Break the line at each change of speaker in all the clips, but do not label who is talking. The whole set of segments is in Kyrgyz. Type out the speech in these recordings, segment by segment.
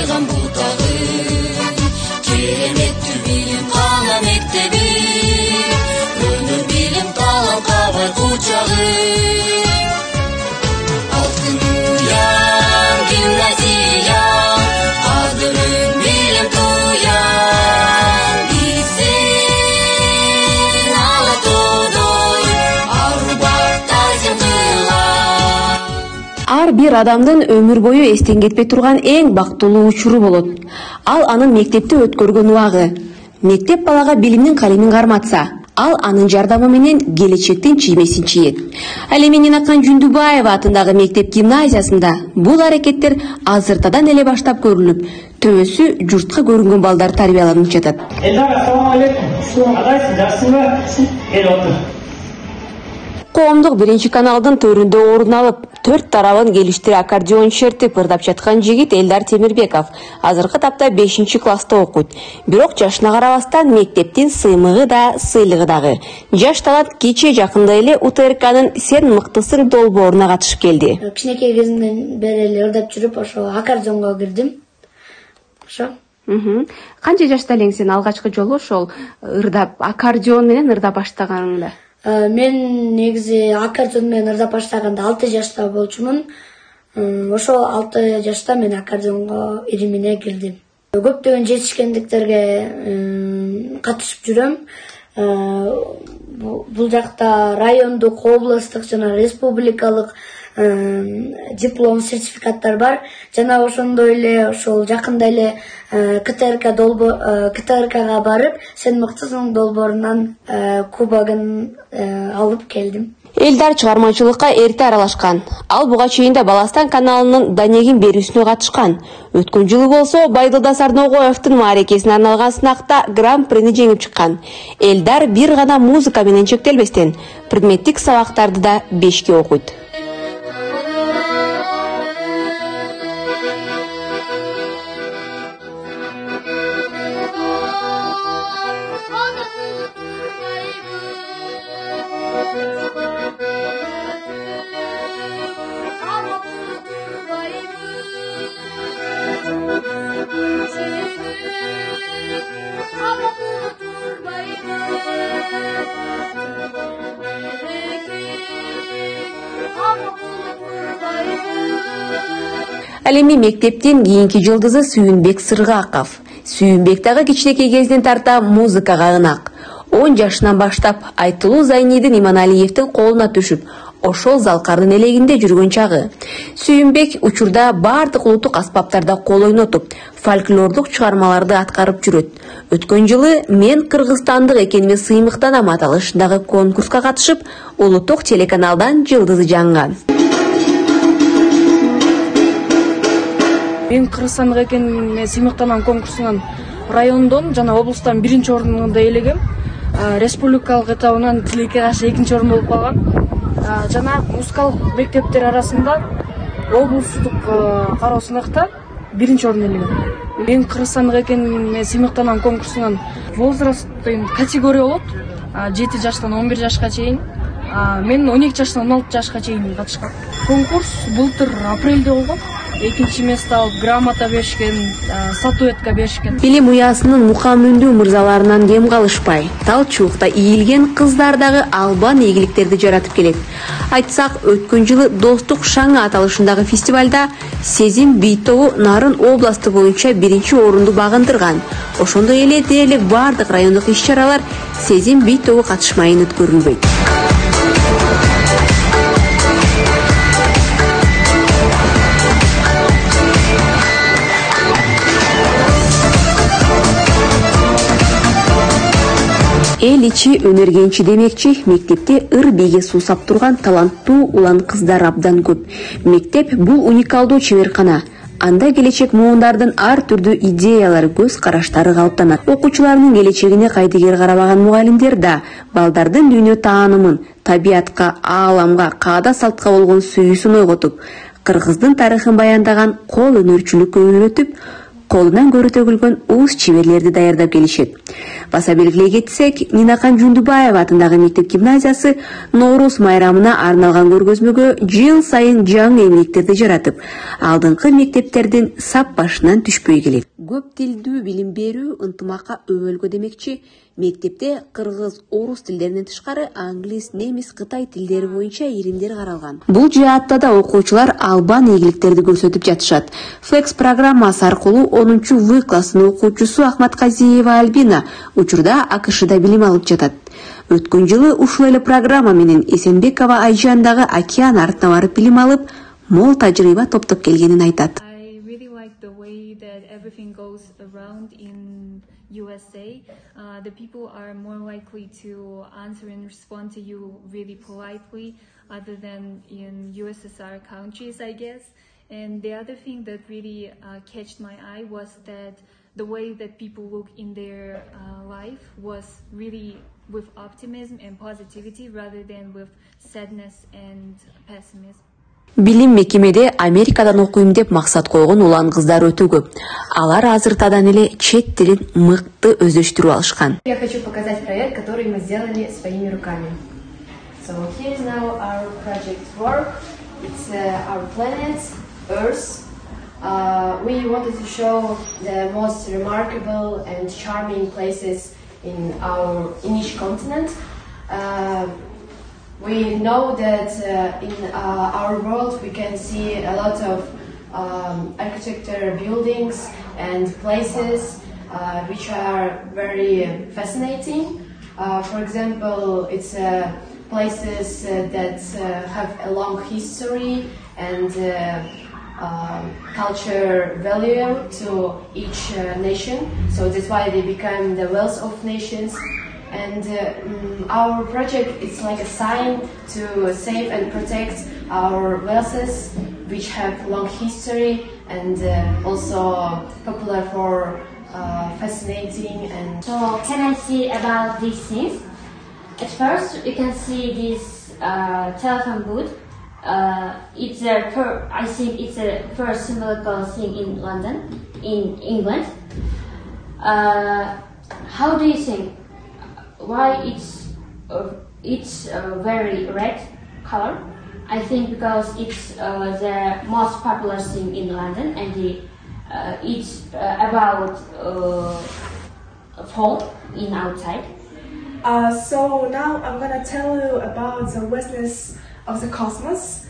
жайган бутагы, кереметтүү билим кала мектеби, өнөр билим талантка бай кучагы. Алтын уян гимназия, адырын билим туян, бисин ала тодой, арбакта земгыла.
Ар бир адамдын өмүр бою эстен кетпей турган эң бактылуу учуру болот. Ал анын мектепте өткөргөн убагы. Мектеп балага билимдин калемин карматса, ал анын жардамы менен келечектин чиймесин чийет. Ал эми Нинакан Жундубаева атындагы мектеп гимназиясында бул аракеттер азыртадан эле баштап көрүлүп, төбөсү журтка көрүнгөн балдар тарбияланып жатат.
Ассаламу алейкум. Кадайсың, жакшысыңбы? Кел отур.
Коомдук биринчи каналдын төрүндө орун алып, төрт тарабын келиштире аккордеон чертип ырдап жаткан жигит Элдар Темирбеков азыркы тапта 5-класста окуйт. Бирок жашына карабастан мектептин сыймыгы да, сыйлыгы дагы. Жаш талант кечээ жакында эле УТРКнын Сен мыктысың долбооруна катышып келди.
Кичинекей кезимден бери эле ырдап жүрүп, ошо аккордеонго кирдим. Ошо.
Канча жашта элең сен алгачкы жолу ошол ырдап, аккордеон менен ырдап баштаганыңда?
Мен негизи аккордеон менен ырдап баштаганда 6 жашта болчумун. Ошол 6 жашта мен аккордеонго иримине кирдим. Көптөгөн жетишкендиктерге катышып жүрөм. Бул жакта райондук, областтык жана республикалык диплом, сертификаттар бар. Жана ошондой эле ошол жакында эле КТРКга барып, Сен мыктысың долбоорунан кубогун алып келдим.
Элдар чыгармачылыкка эрте аралашкан. Ал буга чейин да Баластан каналынын Данегин берүүсүнө катышкан. Өткөн жылы болсо Байдылда Сарногоевдун маарекесине арналган сынакта гран-прини жеңип чыккан. Элдар бир гана музыка менен чектелбестен, предметтик сабактарды да 5ке окуйт. Ал эми мектептин кийинки жылдызы Сүйүнбек Сыргаков. Сүйүнбек дагы кичинекей кезинен тарта музыкага ынак. 10 жашынан баштап Айтылуу Зайнидин Иманалиевдин колуна түшүп, ошол залкардын элегинде жүргөн чагы. Сүйүнбек учурда бардык улуттук аспаптарда кол ойнотуп, фольклордук чыгармаларды аткарып жүрөт. Өткөн жылы мен кыргызстандык экениме сыймыктанам аталышындагы конкурска катышып, улуттук телеканалдан жылдызы жаңган.
Мен кыргызстандык экениме сыймыктанам конкурсунан райондон жана облустан 1-орунду ээлегем. Республикалык этабынан тилекке каршы 2-орун болуп калган. Жана музыкалык мектептер арасында облустук кароо сынакта 1-орун ээлегем. Мен кыргызстандык экениме сыймыктанам конкурсунан возраст категория болот. 7 жаштан 11 жашка чейин. Мен 12 жаштан 16 жашка чейин катышкам. Конкурс былтыр апрелде болгон. 2-чи место алып, грамота беришкен, статуэтка беришкен.
Билим уясынын мукамүндүү мырзаларынан кем калышпай, талчуукта ийилген кыздар дагы албан ийгиликтерди жаратып келет. Айтсак, өткөн жылы Достук шаңы аталышындагы фестивалда Сезим би тобу Нарын областы боюнча 1-орунду багындырган. Ошондой эле дээрлик бардык райондук иш-чаралар Сезим би тобу катышмайын өткөрүлбөйт. Эл ичи өнөргенчи демекчи, мектепте ыр биге суусап турган таланттуу улан кыздар абдан көп. Мектеп бул уникалдуу чеберкана. Анда келечек муундардын ар түрдүү идеялары, көз караштары калыптанат. Окуучулардын келечегине кайдыгер карабаган мугалимдер да балдардын дүйнө таанымын, табиатка, ааламга, каада салтка болгон сүйүүсүн ойготуп, кыргыздын тарыхын баяндаган кол өнөрчүлүккө үйрөтүп, колунан көрө төгүлгөн уус чеберлерди даярдап келишет. Баса белгилей кетсек, Нинакан Жундубаева атындагы мектеп гимназиясы Ноорус майрамына арналган көргөзмөгө жыл сайын жаңы эмгектерди жаратып, алдыңкы мектептердин сап башынан түшпөй келет. Көп тилдүү билим берүү ынтымакка өбөлгө демекчи, мектепте кыргыз, орус тилдеринен тышкары англис, немис, кытай тилдери боюнча иримдер каралган. Бул жаатта да окуучулар албан ийгиликтерди көрсөтүп жатышат. Flex программасы аркылуу 10-В класстын окуучусу Ахматказиева Альбина учурда АКШда билим алып жатат. Өткөн жылы ушул эле программа менен Эсенбекова Айжандагы океан артына барып билим алып, мол тажрыйба топтоп келгенин айтат.
USA, the people are more likely to answer and respond to you really politely other than in USSR countries, I guess. And the other thing that really catched my eye was that the way that people look in their life was really with optimism and positivity rather than with sadness and pessimism.
Билим мекемеде Америкадан окуйм деп максат койгон улан кыздар өтө көп. Алар азыртадан эле чет тилин мыкты өздөштүрүп алышкан.
Я хочу показать проект, который мы сделали своими руками. So here is now our project work. It's our planet, Earth. We wanted to show the most remarkable and charming places in each continent. We know that in our world we can see a lot of architecture, buildings and places which are very fascinating. For example, it's places that have a long history and culture value to each nation. So that's why they become the wealth of nations. And our project is like a sign to save and protect our wealths, which have long history and also popular for fascinating. And
so, can I see about these things? At first, you can see this telephone booth. I think it's a first symbolical thing in London, in England. How do you think? Why it's very red color? I think because it's the most popular thing in London, and it's about fall in outside.
So now I'm gonna tell you about the vastness of the cosmos.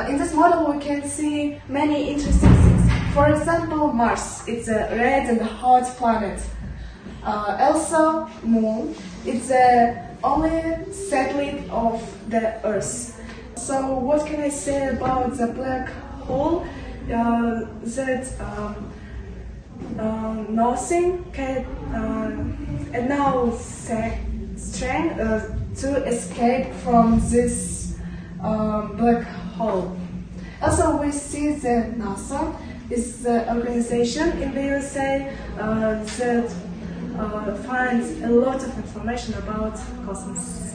In this model we can see many interesting things. For example, Mars. It's a red and hot planet. Also, Moon. It's the only satellite of the Earth. So what can I say about the black hole? That nothing can allow strength to escape from this black hole. Also, we see that NASA is the organization in the USA that finds a lot of information about cosmos.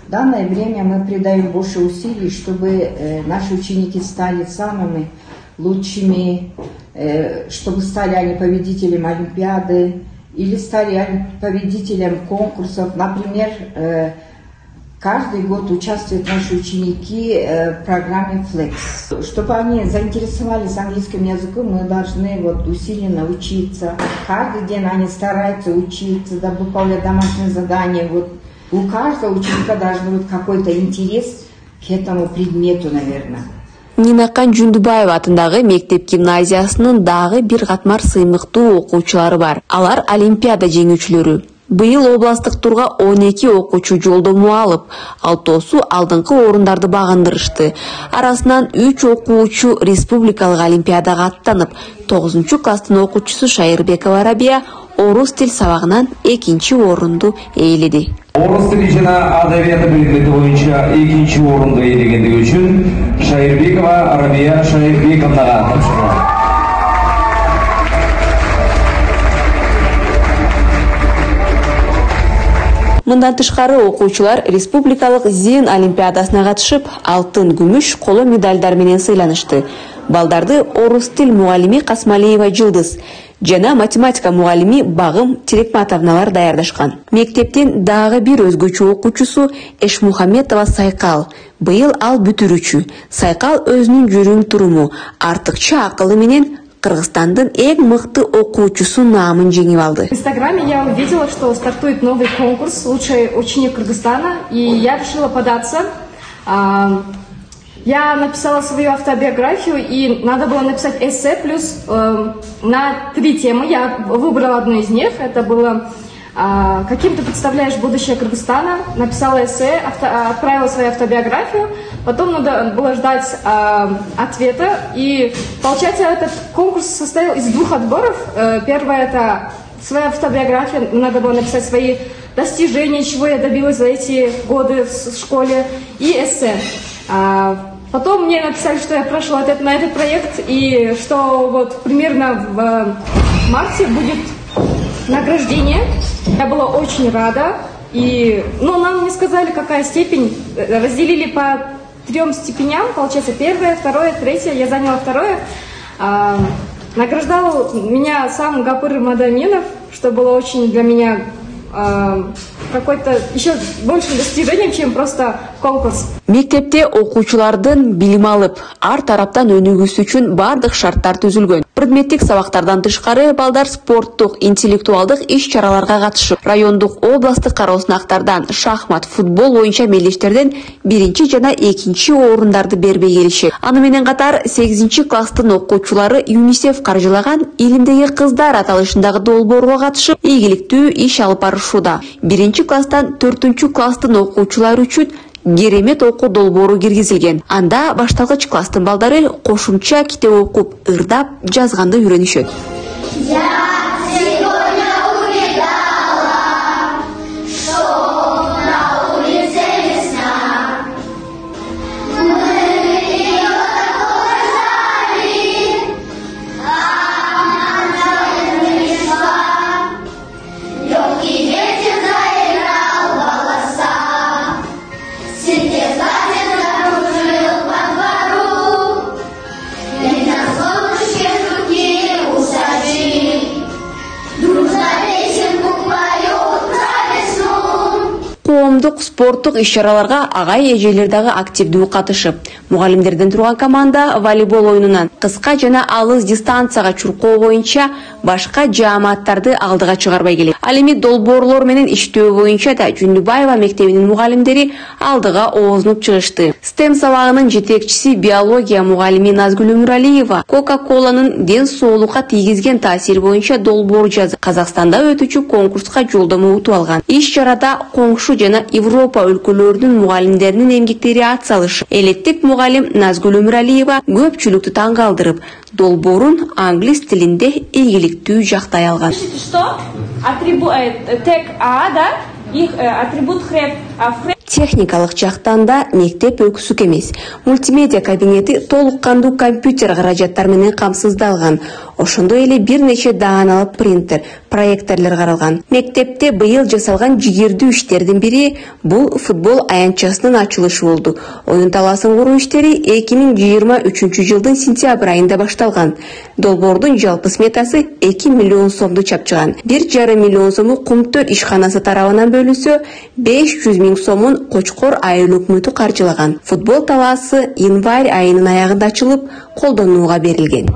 В данное время мы придаем больше усилий, чтобы наши ученики стали самыми лучшими, чтобы стали они победителем Олимпиады или стали победителем конкурсов. Например, каждый год участвуют наши ученики в программе Flex. Чтобы они заинтересовались английским языком, мы должны усиленно учиться. Каждый день они стараются учиться, выполнять домашние задания. У каждого ученика должен быть какой-то интерес к этому предмету, наверное.
Нинакан Жундубаева атындагы мектеп гимназиясынын дагы бир катмар сыймыктуу окуучулары бар. Алар Олимпиада жеңүүчүлөрү. Быйыл областык турга 12 окуучу жолдомо алып, 6-су алдыңкы орундарды багындырышты. Арасынан 3 окуучу республикалык олимпиадага аттанып, 9-класстын окуучусу Шайырбекова Рабия орус тил сабагынан 2-чи орунду ээледи.
Орус тили жана адабияты билимдери боюнча 2-чи орунду ээлегендиги үчүн Шайырбекова Рабия Шайырбековнага тапшырылат.
Мындан тышкары окуучулар республикалык зин олимпиадасына катышып, алтын, күмүш, коло медальдар менен сыйланышты. Балдарды орус тил мугалими Касмалиева Жылдыз жана математика мугалими Багым Тирекматовналар даярдашкан. Мектептен дагы бир өзгөчө окуучусу Эшмухаметова Сайкал. Быйыл ал бүтүрүүчү. Сайкал өзүнүн жүрүм туруму, артыкча акылы менен Кыргызстандын эң мыкты окуучусу наамын жеңип алды.
В Инстаграме я увидела, что стартует новый конкурс «Лучший ученик Кыргызстана», и я решила податься. Я написала свою автобиографию, и надо было написать эссе плюс на 3 темы. Я выбрала одну из них. Это было «Каким ты представляешь будущее Кыргызстана?». Написала эссе, отправила свою автобиографию. Потом надо было ждать ответа. И получается, этот конкурс состоял из 2 отборов. Первое — это своя автобиография. Надо было написать свои достижения, чего я добилась за эти годы в школе. И эссе. Потом мне написали, что я прошла ответ на этот проект. И что вот примерно в марте будет награждение. Я была очень рада. И, нам не сказали, какая степень. Разделили по 3 степеням. Получается, 1-я, 2-я, 3-я. Я заняла 2-ю. Награждал меня сам Гапыр Мадаминов, что было очень для меня какой-то еще большим достижением, чем просто конкурс.
Мектепте окуучулардын билим алып, ар тараптан өнүгүүсү үчүн бардык шарттар түзүлгөн. Предметтик сабактардан тышкары балдар спорттук, интеллектуалдык иш-чараларга катышып, райондук, областтык кароо сынактардан шахмат, футбол боюнча мелдештерден 1 жана 2 орундарды бербей келишет. Аны менен катар 8-класстын окуучулары ЮНИСЕФ каржылаган Илимдеги кыздар аталышындагы долбоорго катышып, ийгиликтүү иш алып барышууда. 1-класстан 4-класстын окуучулары үчүн керемет окуу долбоору киргизилген. Анда башталгыч класстын балдары кошумча китеп окуп, ырдап, жазганды үйрөнүшөт. Коомдук спорттук иш-чараларга агай эжелер дагы активдүү катышып, мугалимдерден турган команда волейбол оюнунан кыска жана алыс дистанцияга чуркоо боюнча башка жааматтарды алдыга чыгарбай келет. Ал эми долбоорлор менен иштөө боюнча да Жүндүбаева мектебинин мугалимдери алдыга оозунуп чыгышты. STEM сабагынын жетекчиси биология мугалими Назгүл Өмүралиева Coca-Cola'нын ден соолукка тийгизген таасири боюнча долбоор жазып, Казакстанда өтүүчү конкурска жолдомо утуп алган. Иш-чарада коңшу жана Европа өлкөлөрүнүн мугалимдеринин эмгектери атсалышып, элеттик мугалим Назгүл Өмүралиева көпчүлүктү таң калтырып, долбоорун англис тилинде ийгиликтүү жактай алган.
Что? Тег А, да? Их атрибут have.
Техникалык жактан да мектеп өкүсүк эмес. Мультимедиа кабинети толук кандуу компьютер каражаттар менен камсыздалган. Ошондой эле бир нече дааналы принтер, проекторлор каралган. Мектепте быйыл жасалган жигердүү иштердин бири бул футбол аянтчасынын ачылышы болду. Оюн талаасын куруу иштери 2023-жылдын сентябрь айында башталган. Долбоордун жалпы сметасы 2 миллион сомду чапчыган. 1,5 миллион сому Кумтөр ишканасы тарабынан бөлүнсө, 500 миң сомун Кочкор айыл өкмөтү каржылаган. Футбол талаасы январь айынын аягында ачылып, колдонууга берилген.